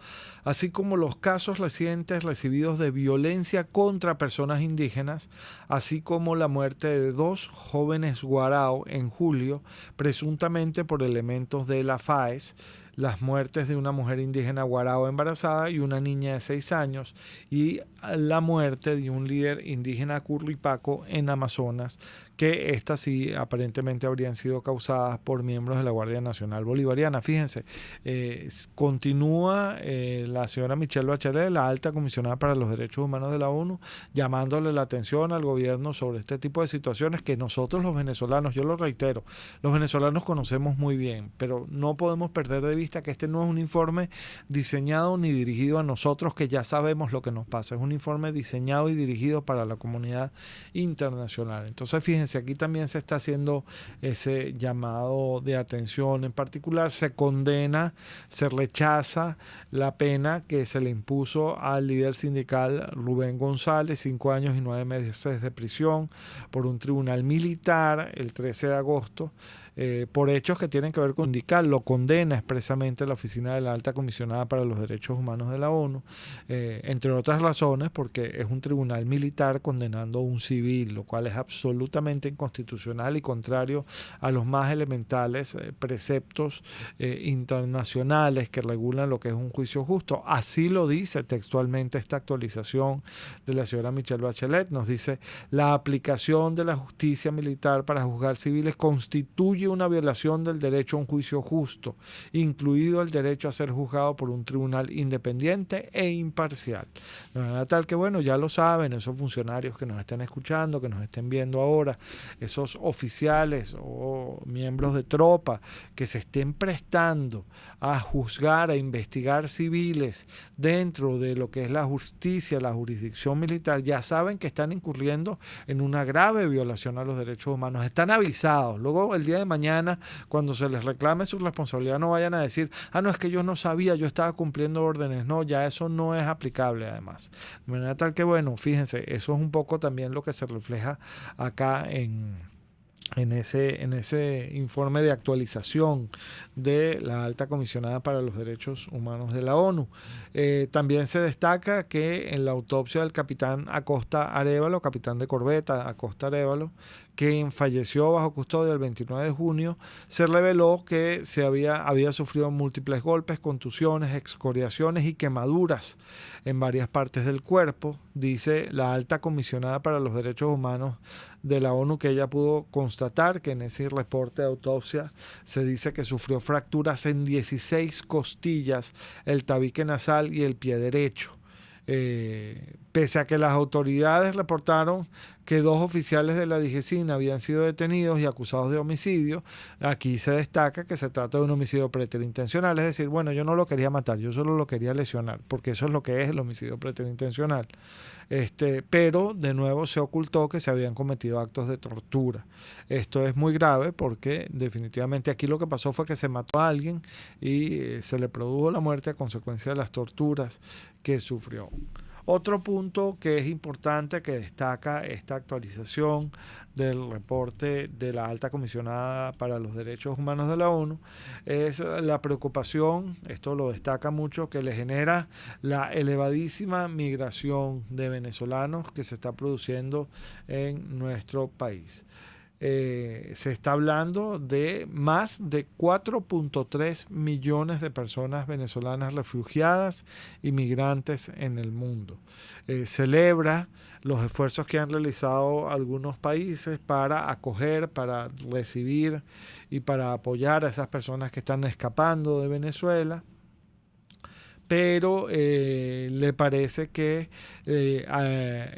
así como los casos recientes recibidos de violencia contra personas indígenas, así como la muerte de 2 jóvenes guarao en julio, presuntamente por elementos de la FAES, las muertes de una mujer indígena guarao embarazada y una niña de 6 años, y la muerte de un líder indígena curripaco en Amazonas, que estas sí aparentemente habrían sido causadas por miembros de la Guardia Nacional Bolivariana. Fíjense, continúa la señora Michelle Bachelet, la alta comisionada para los derechos humanos de la ONU, llamándole la atención al gobierno sobre este tipo de situaciones que nosotros los venezolanos, yo lo reitero, los venezolanos conocemos muy bien, pero no podemos perder de vista que este no es un informe diseñado ni dirigido a nosotros que ya sabemos lo que nos pasa, es un informe diseñado y dirigido para la comunidad internacional. Entonces, fíjense fíjense, aquí también se está haciendo ese llamado de atención. En particular, se condena, se rechaza la pena que se le impuso al líder sindical Rubén González, 5 años y 9 meses de prisión por un tribunal militar el 13 de agosto. Por hechos que tienen que ver con sindical. Lo condena expresamente la Oficina de la Alta Comisionada para los Derechos Humanos de la ONU, entre otras razones porque es un tribunal militar condenando a un civil, lo cual es absolutamente inconstitucional y contrario a los más elementales preceptos internacionales que regulan lo que es un juicio justo. Así lo dice textualmente esta actualización de la señora Michelle Bachelet. Nos dice: la aplicación de la justicia militar para juzgar civiles constituye una violación del derecho a un juicio justo, incluido el derecho a ser juzgado por un tribunal independiente e imparcial. De manera tal que, bueno, ya lo saben, esos funcionarios que nos estén escuchando, que nos estén viendo ahora, esos oficiales o miembros de tropa que se estén prestando a juzgar, a investigar civiles dentro de lo que es la justicia, la jurisdicción militar, ya saben que están incurriendo en una grave violación a los derechos humanos. Están avisados. Luego, el día de mañana, cuando se les reclame su responsabilidad, no vayan a decir: no, es que yo no sabía, yo estaba cumpliendo órdenes. No, ya eso no es aplicable además. De manera tal que, bueno, fíjense, eso es un poco también lo que se refleja acá en ese informe de actualización de la Alta Comisionada para los Derechos Humanos de la ONU. También se destaca que en la autopsia del capitán Acosta Arévalo, capitán de corbeta Acosta Arévalo, quien falleció bajo custodia el 29 de junio, se reveló que había sufrido múltiples golpes, contusiones, excoriaciones y quemaduras en varias partes del cuerpo. Dice la Alta Comisionada para los Derechos Humanos de la ONU que ella pudo constatar que en ese reporte de autopsia se dice que sufrió fracturas en 16 costillas, el tabique nasal y el pie derecho. Pese a que las autoridades reportaron que 2 oficiales de la DGCIN habían sido detenidos y acusados de homicidio, aquí se destaca que se trata de un homicidio preterintencional, es decir, bueno, yo no lo quería matar, yo solo lo quería lesionar, porque eso es lo que es el homicidio preterintencional. Pero de nuevo se ocultó que se habían cometido actos de tortura. Esto es muy grave porque definitivamente aquí lo que pasó fue que se mató a alguien y se le produjo la muerte a consecuencia de las torturas que sufrió. Otro punto que es importante, que destaca esta actualización del reporte de la Alta Comisionada para los Derechos Humanos de la ONU, es la preocupación, esto lo destaca mucho, que le genera la elevadísima migración de venezolanos que se está produciendo en nuestro país. Se está hablando de más de 4.3 millones de personas venezolanas refugiadas y migrantes en el mundo. Celebra los esfuerzos que han realizado algunos países para acoger, para recibir y para apoyar a esas personas que están escapando de Venezuela. Pero le parece que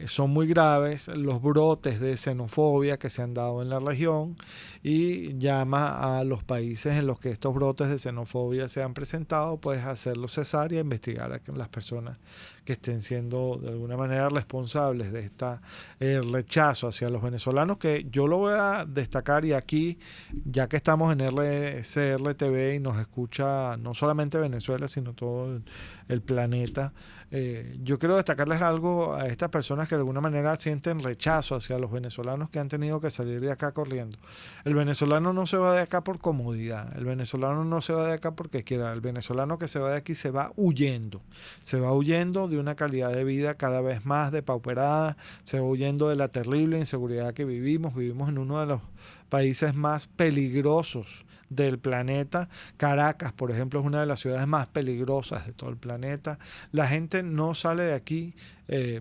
son muy graves los brotes de xenofobia que se han dado en la región y llama a los países en los que estos brotes de xenofobia se han presentado, pues a hacerlos cesar y a investigar a las personas que estén siendo de alguna manera responsables de este rechazo hacia los venezolanos, que yo lo voy a destacar, y aquí, ya que estamos en RCR TV y nos escucha no solamente Venezuela, sino todo el planeta, yo quiero destacarles algo a estas personas que de alguna manera sienten rechazo hacia los venezolanos que han tenido que salir de acá corriendo. El venezolano no se va de acá por comodidad, el venezolano no se va de acá porque quiera, el venezolano que se va de aquí se va huyendo de una calidad de vida cada vez más depauperada, se va huyendo de la terrible inseguridad que vivimos en uno de los países más peligrosos del planeta. Caracas, por ejemplo, es una de las ciudades más peligrosas de todo el planeta. La gente no sale de aquí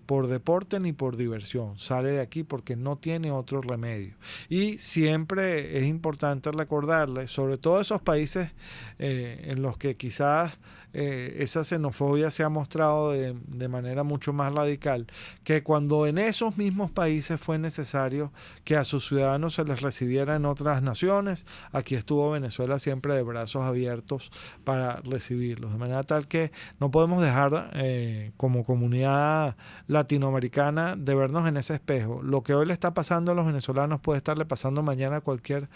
por deporte ni por diversión, sale de aquí porque no tiene otro remedio. Y siempre es importante recordarles, sobre todo esos países en los que quizás esa xenofobia se ha mostrado de manera mucho más radical, que cuando en esos mismos países fue necesario que a sus ciudadanos se les recibiera en otras naciones, aquí estuvo Venezuela siempre de brazos abiertos para recibirlos, de manera tal que no podemos dejar como comunidad latinoamericana de vernos en ese espejo. Lo que hoy le está pasando a los venezolanos puede estarle pasando mañana a cualquier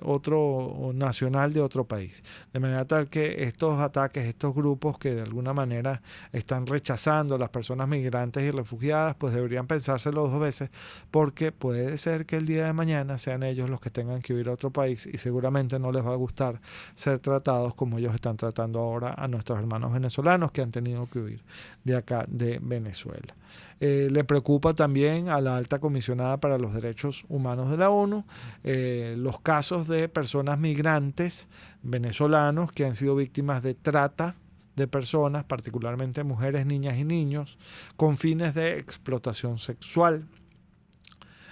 otro nacional de otro país, de manera tal que estos ataques, estos grupos que de alguna manera están rechazando a las personas migrantes y refugiadas, pues deberían pensárselo 2 veces, porque puede ser que el día de mañana sean ellos los que tengan que huir a otro país y seguramente no les va a gustar ser tratados como ellos están tratando ahora a nuestros hermanos venezolanos que han tenido que huir de acá de Venezuela. Le preocupa también a la alta comisionada para los derechos humanos de la ONU los casos de personas migrantes venezolanos que han sido víctimas de trata de personas, particularmente mujeres, niñas y niños, con fines de explotación sexual,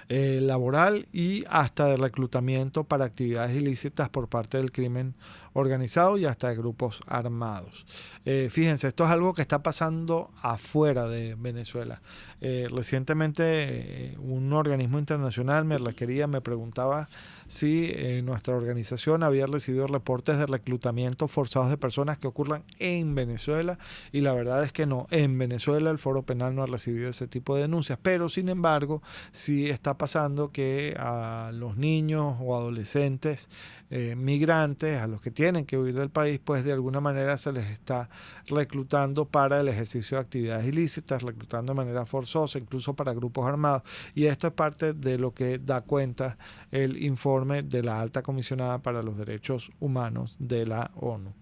laboral y hasta de reclutamiento para actividades ilícitas por parte del crimen organizado y hasta de grupos armados. Fíjense, esto es algo que está pasando afuera de Venezuela. Recientemente un organismo internacional me preguntaba si nuestra organización había recibido reportes de reclutamiento forzados de personas que ocurran en Venezuela, y la verdad es que no. En Venezuela el Foro Penal no ha recibido ese tipo de denuncias, pero sin embargo sí está pasando que a los niños o adolescentes migrantes, a los que tienen que huir del país, pues de alguna manera se les está reclutando para el ejercicio de actividades ilícitas, reclutando de manera forzosa, incluso para grupos armados, y esto es parte de lo que da cuenta el informe de la alta comisionada para los derechos humanos de la ONU.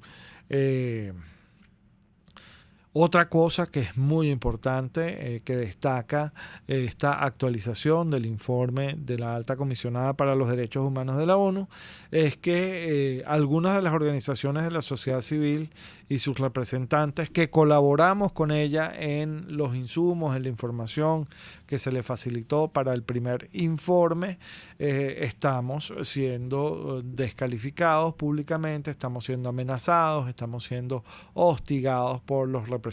Otra cosa que es muy importante, que destaca esta actualización del informe de la alta comisionada para los derechos humanos de la ONU, es que algunas de las organizaciones de la sociedad civil y sus representantes que colaboramos con ella en los insumos, en la información que se le facilitó para el primer informe, estamos siendo descalificados públicamente, estamos siendo amenazados, estamos siendo hostigados por los representantes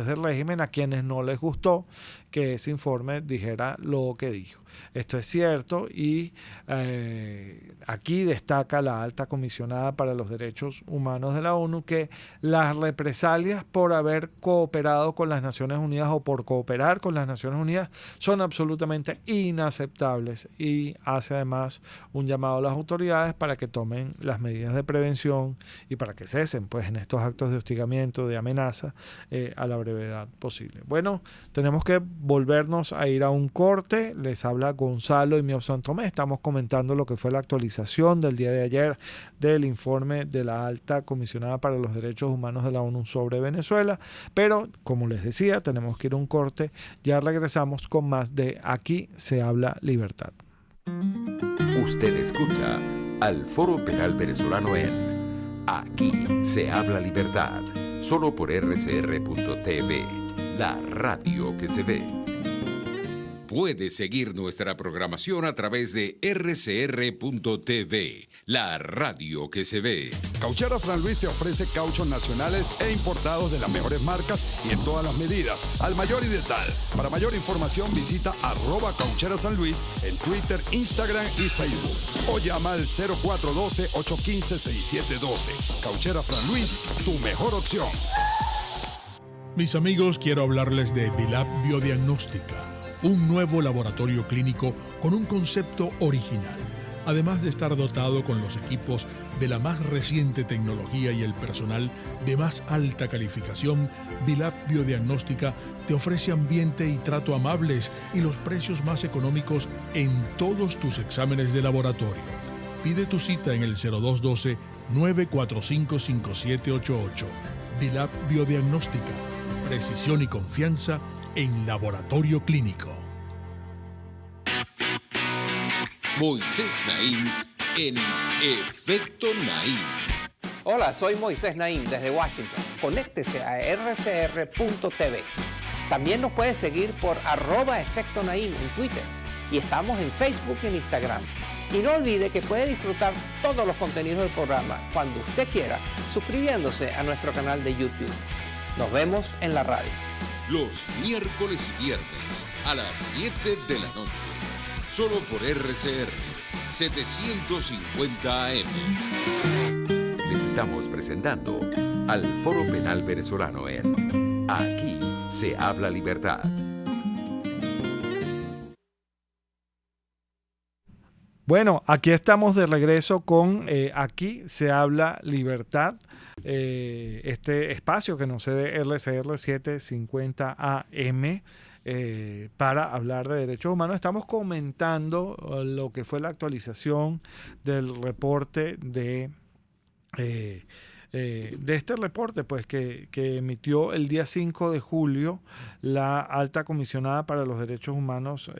del régimen, a quienes no les gustó que ese informe dijera lo que dijo. Esto es cierto, y aquí destaca la alta comisionada para los derechos humanos de la ONU que las represalias por haber cooperado con las Naciones Unidas o por cooperar con las Naciones Unidas son absolutamente inaceptables, y hace además un llamado a las autoridades para que tomen las medidas de prevención y para que cesen pues en estos actos de hostigamiento, de amenaza, a la brevedad posible. Bueno, tenemos que volvernos a ir a un corte. Les habla Gonzalo y Miob Santomé. Estamos comentando lo que fue la actualización del día de ayer del informe de la alta comisionada para los derechos humanos de la ONU sobre Venezuela, pero como les decía, tenemos que ir a un corte. Ya regresamos con más de Aquí se habla libertad. Usted escucha al Foro Penal Venezolano en Aquí se habla libertad, solo por rcr.tv, la radio que se ve. Puede seguir nuestra programación a través de rcr.tv, la radio que se ve. Cauchera Fran Luis te ofrece cauchos nacionales e importados de las mejores marcas y en todas las medidas, al mayor y de tal. Para mayor información visita @Cauchera San Luis en Twitter, Instagram y Facebook. O llama al 0412-815-6712. Cauchera Fran Luis, tu mejor opción. Mis amigos, quiero hablarles de Vilap Biodiagnóstica, un nuevo laboratorio clínico con un concepto original. Además de estar dotado con los equipos de la más reciente tecnología y el personal de más alta calificación, Vilap Biodiagnóstica te ofrece ambiente y trato amables y los precios más económicos en todos tus exámenes de laboratorio. Pide tu cita en el 0212-945-5788. Vilap Biodiagnóstica, precisión y confianza en laboratorio clínico. Moisés Naim en Efecto Naim. Hola, soy Moisés Naim desde Washington. Conéctese a rcr.tv. También nos puede seguir por @Efecto Naim en Twitter. Y estamos en Facebook y en Instagram. Y no olvide que puede disfrutar todos los contenidos del programa cuando usted quiera, suscribiéndose a nuestro canal de YouTube. Nos vemos en la radio. Los miércoles y viernes a las 7 de la noche. Solo por RCR 750 AM. Les estamos presentando al Foro Penal Venezolano en Aquí se habla libertad. Bueno, aquí estamos de regreso con Aquí se habla libertad, este espacio que nos cede RCR 750 AM para hablar de derechos humanos. Estamos comentando lo que fue la actualización del reporte de este reporte pues que emitió el día 5 de julio la alta comisionada para los derechos humanos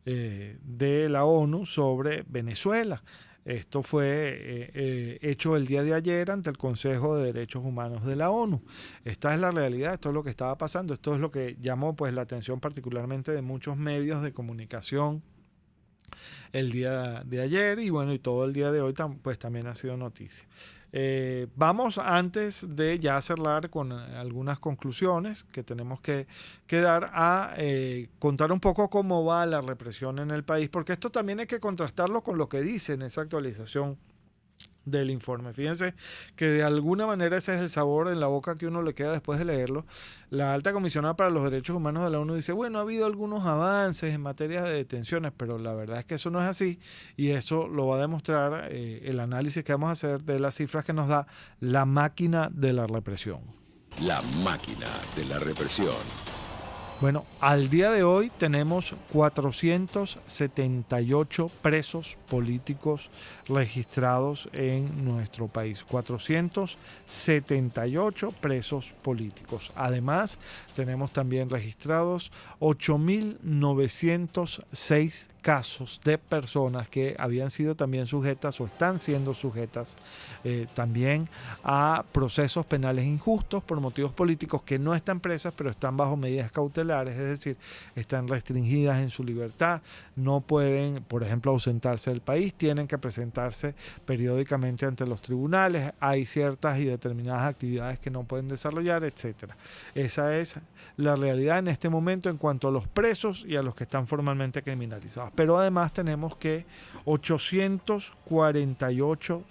de la ONU sobre Venezuela. Esto fue hecho el día de ayer ante el Consejo de Derechos Humanos de la ONU. Esta es la realidad, esto es lo que estaba pasando, esto es lo que llamó pues la atención particularmente de muchos medios de comunicación el día de ayer y bueno, y todo el día de hoy pues también ha sido noticia. Vamos antes de ya cerrar con algunas conclusiones que tenemos que dar a contar un poco cómo va la represión en el país, porque esto también hay que contrastarlo con lo que dice en esa actualización del informe. Fíjense que de alguna manera ese es el sabor en la boca que uno le queda después de leerlo. La alta comisionada para los derechos humanos de la ONU dice, bueno, ha habido algunos avances en materia de detenciones, pero la verdad es que eso no es así y eso lo va a demostrar el análisis que vamos a hacer de las cifras que nos da la máquina de la represión. La máquina de la represión. Bueno, al día de hoy tenemos 478 presos políticos registrados en nuestro país. 478 presos políticos. Además, tenemos también registrados 8.906 casos de personas que habían sido también sujetas o están siendo sujetas también a procesos penales injustos por motivos políticos, que no están presas pero están bajo medidas cautelares, es decir, están restringidas en su libertad, no pueden, por ejemplo, ausentarse del país, tienen que presentarse periódicamente ante los tribunales, hay ciertas y determinadas actividades que no pueden desarrollar, etcétera. Esa es la realidad en este momento en cuanto a los presos y a los que están formalmente criminalizados. Pero además tenemos que 848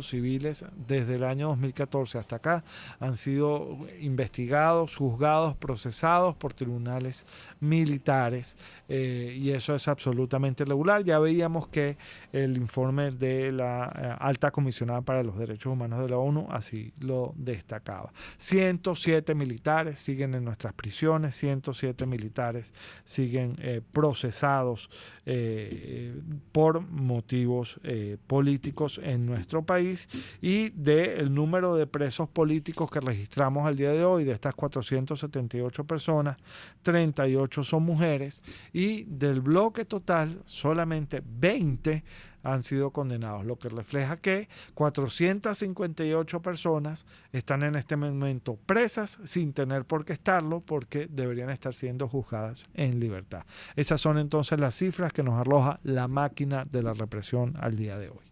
civiles desde el año 2014 hasta acá han sido investigados, juzgados, procesados por tribunales militares y eso es absolutamente regular. Ya veíamos que el informe de la alta comisionada para los derechos humanos de la ONU así lo destacaba. 107 militares siguen en nuestras prisiones, 107 militares siguen procesados por motivos políticos en nuestro país, y del número de presos políticos que registramos al día de hoy, de estas 478 personas, 38 son mujeres, y del bloque total solamente 20 han sido condenados, lo que refleja que 458 personas están en este momento presas sin tener por qué estarlo, porque deberían estar siendo juzgadas en libertad. Esas son entonces las cifras que nos arroja la máquina de la represión al día de hoy.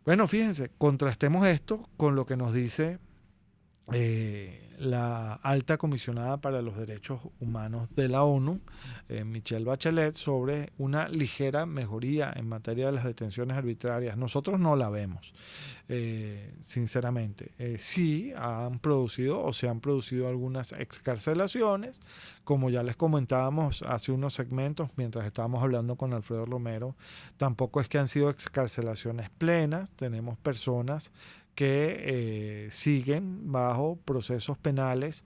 Bueno, fíjense, contrastemos esto con lo que nos dice la alta comisionada para los derechos humanos de la ONU, Michelle Bachelet, sobre una ligera mejoría en materia de las detenciones arbitrarias. Nosotros no la vemos, sinceramente. Sí han producido o se han producido algunas excarcelaciones, como ya les comentábamos hace unos segmentos mientras estábamos hablando con Alfredo Romero. Tampoco es que han sido excarcelaciones plenas. Tenemos personas que siguen bajo procesos penales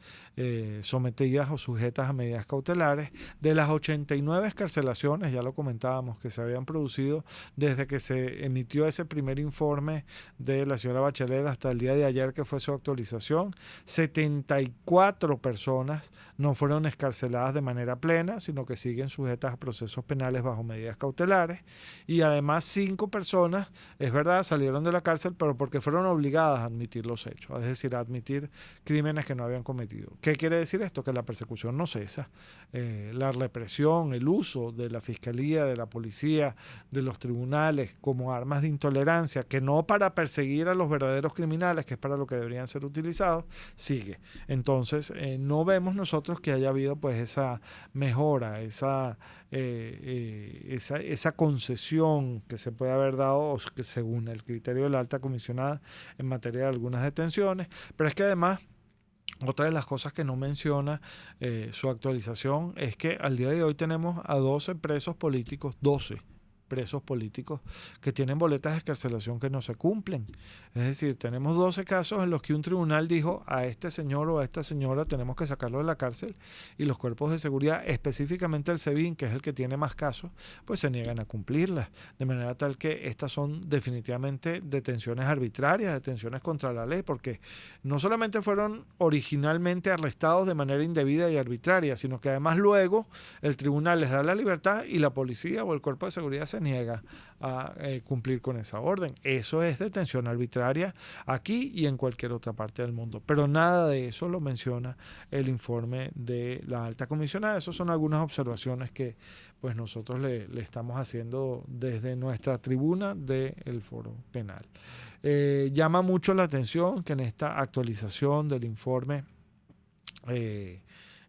sometidas o sujetas a medidas cautelares. De las 89 excarcelaciones, ya lo comentábamos, que se habían producido desde que se emitió ese primer informe de la señora Bachelet hasta el día de ayer, que fue su actualización, 74 personas no fueron excarceladas de manera plena, sino que siguen sujetas a procesos penales bajo medidas cautelares, y además 5 personas, es verdad, salieron de la cárcel, pero porque fueron obligadas a admitir los hechos, es decir, a admitir crímenes que no habían cometido. ¿Qué quiere decir esto? Que la persecución no cesa. La represión, el uso de la fiscalía, de la policía, de los tribunales como armas de intolerancia, que no para perseguir a los verdaderos criminales, que es para lo que deberían ser utilizados, sigue. Entonces, no vemos nosotros que haya habido pues esa mejora, esa concesión que se puede haber dado que según el criterio de la alta comisionada en materia de algunas detenciones, pero es que además otra de las cosas que no menciona su actualización es que al día de hoy tenemos a 12 presos políticos, 12 presos políticos que tienen boletas de excarcelación que no se cumplen. Es decir, tenemos 12 casos en los que un tribunal dijo a este señor o a esta señora tenemos que sacarlo de la cárcel y los cuerpos de seguridad, específicamente el SEBIN, que es el que tiene más casos, pues se niegan a cumplirlas. De manera tal que estas son definitivamente detenciones arbitrarias, detenciones contra la ley, porque no solamente fueron originalmente arrestados de manera indebida y arbitraria, sino que además luego el tribunal les da la libertad y la policía o el cuerpo de seguridad se niega a cumplir con esa orden. Eso es detención arbitraria aquí y en cualquier otra parte del mundo. Pero nada de eso lo menciona el informe de la alta comisionada. Esas son algunas observaciones que pues nosotros le estamos haciendo desde nuestra tribuna del Foro Penal. Llama mucho la atención que en esta actualización del informe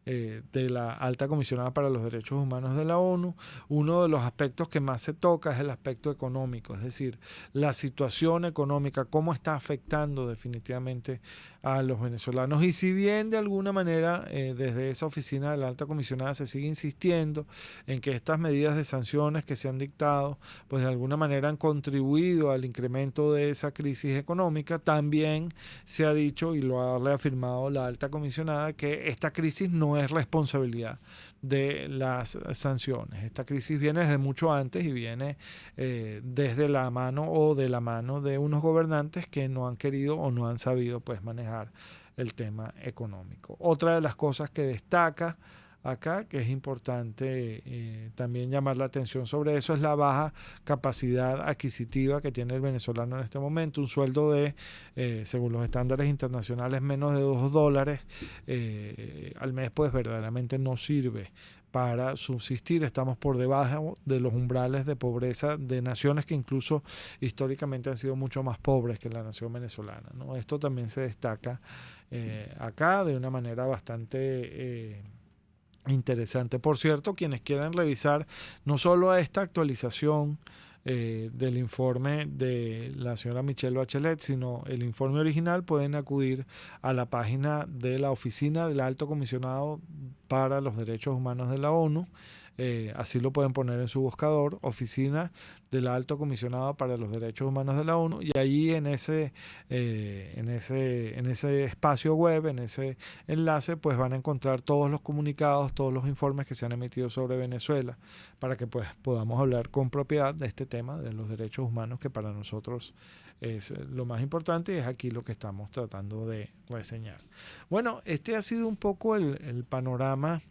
de la alta comisionada para los derechos humanos de la ONU, uno de los aspectos que más se toca es el aspecto económico, es decir, la situación económica, cómo está afectando definitivamente a los venezolanos. Y si bien de alguna manera desde esa oficina de la alta comisionada se sigue insistiendo en que estas medidas de sanciones que se han dictado, pues de alguna manera han contribuido al incremento de esa crisis económica, también se ha dicho y lo ha reafirmado la alta comisionada que esta crisis no es responsabilidad de las sanciones. Esta crisis viene desde mucho antes y viene desde la mano o de la mano de unos gobernantes que no han querido o no han sabido pues manejar el tema económico. Otra de las cosas que destaca acá, que es importante también llamar la atención sobre eso, es la baja capacidad adquisitiva que tiene el venezolano en este momento. Un sueldo de, según los estándares internacionales, menos de $2 al mes, pues verdaderamente no sirve para subsistir. Estamos por debajo de los umbrales de pobreza de naciones que incluso históricamente han sido mucho más pobres que la nación venezolana, ¿no? Esto también se destaca acá de una manera bastante interesante. Por cierto, quienes quieran revisar no solo a esta actualización del informe de la señora Michelle Bachelet, sino el informe original, pueden acudir a la página de la Oficina del Alto Comisionado para los Derechos Humanos de la ONU. Así lo pueden poner en su buscador, Oficina del Alto Comisionado para los Derechos Humanos de la ONU, y allí en ese espacio web, en ese enlace, pues van a encontrar todos los comunicados, todos los informes que se han emitido sobre Venezuela, para que pues podamos hablar con propiedad de este tema de los derechos humanos, que para nosotros es lo más importante y es aquí lo que estamos tratando de reseñar. Bueno, este ha sido un poco el panorama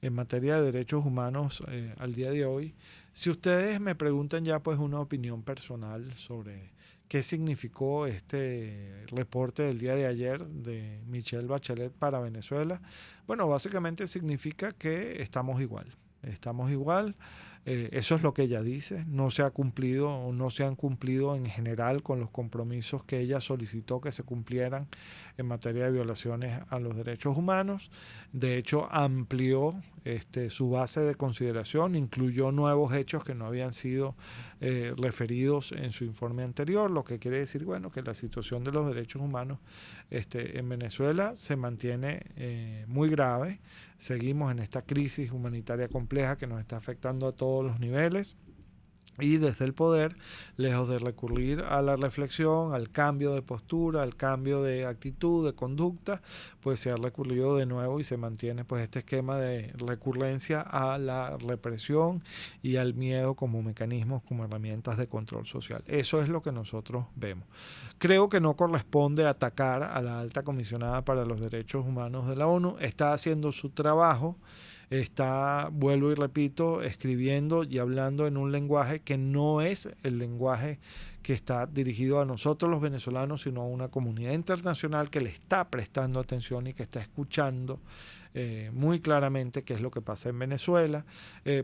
en materia de derechos humanos al día de hoy. Si ustedes me preguntan ya pues una opinión personal sobre qué significó este reporte del día de ayer de Michelle Bachelet para Venezuela, bueno, básicamente significa que estamos igual. Eso es lo que ella dice. No se ha cumplido o no se han cumplido en general con los compromisos que ella solicitó que se cumplieran en materia de violaciones a los derechos humanos. De hecho, amplió su base de consideración, incluyó nuevos hechos que no habían sido referidos en su informe anterior, lo que quiere decir, bueno, que la situación de los derechos humanos en Venezuela se mantiene muy grave. Seguimos en esta crisis humanitaria compleja que nos está afectando a todos los niveles. Y desde el poder, lejos de recurrir a la reflexión, al cambio de postura, al cambio de actitud, de conducta, pues se ha recurrido de nuevo y se mantiene pues este esquema de recurrencia a la represión y al miedo como mecanismos, como herramientas de control social. Eso es lo que nosotros vemos. Creo que no corresponde atacar a la alta comisionada para los derechos humanos de la ONU. Está haciendo su trabajo. Está, vuelvo y repito, escribiendo y hablando en un lenguaje que no es el lenguaje que está dirigido a nosotros los venezolanos, sino a una comunidad internacional que le está prestando atención y que está escuchando muy claramente qué es lo que pasa en Venezuela.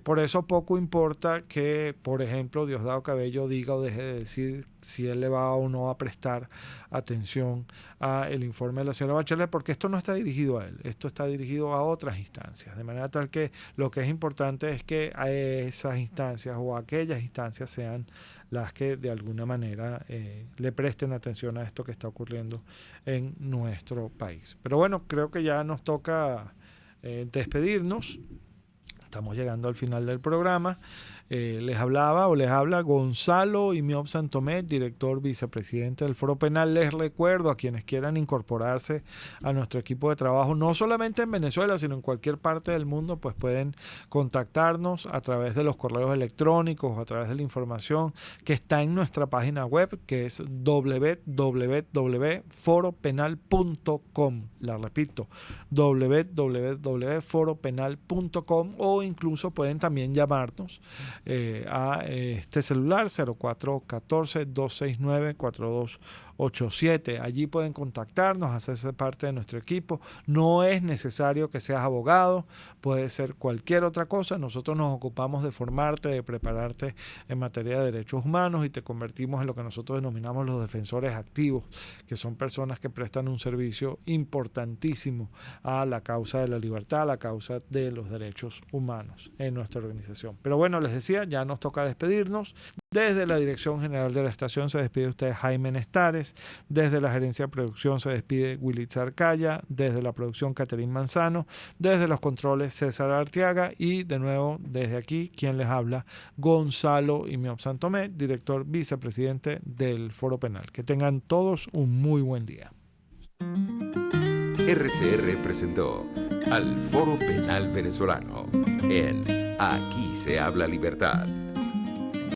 Por eso poco importa que, por ejemplo, Diosdado Cabello diga o deje de decir si él le va o no a prestar atención al informe de la señora Bachelet, porque esto no está dirigido a él, esto está dirigido a otras instancias, de manera tal que lo que es importante es que a esas instancias o a aquellas instancias sean las que de alguna manera le presten atención a esto que está ocurriendo en nuestro país. Pero bueno, creo que ya nos toca despedirnos. Estamos llegando al final del programa. Les habla Gonzalo Imiob Santomé, director vicepresidente del Foro Penal. Les recuerdo a quienes quieran incorporarse a nuestro equipo de trabajo, no solamente en Venezuela, sino en cualquier parte del mundo, pues pueden contactarnos a través de los correos electrónicos o a través de la información que está en nuestra página web, que es www.foropenal.com. La repito, www.foropenal.com, o incluso pueden también llamarnos a este celular 0414-269-4287. Allí pueden contactarnos, hacerse parte de nuestro equipo. No es necesario que seas abogado, puede ser cualquier otra cosa. Nosotros nos ocupamos de formarte, de prepararte en materia de derechos humanos y te convertimos en lo que nosotros denominamos los defensores activos, que son personas que prestan un servicio importantísimo a la causa de la libertad, a la causa de los derechos humanos en nuestra organización. Pero bueno, les decía, ya nos toca despedirnos. Desde la Dirección General de la Estación se despide usted Jaime Nestares, desde la Gerencia de Producción se despide Wilitz Arcaya, desde la producción Caterín Manzano, desde los controles César Arteaga y de nuevo desde aquí quien les habla, Gonzalo Imiob Santomé, director vicepresidente del Foro Penal. Que tengan todos un muy buen día. RCR presentó al Foro Penal Venezolano en Aquí se habla libertad.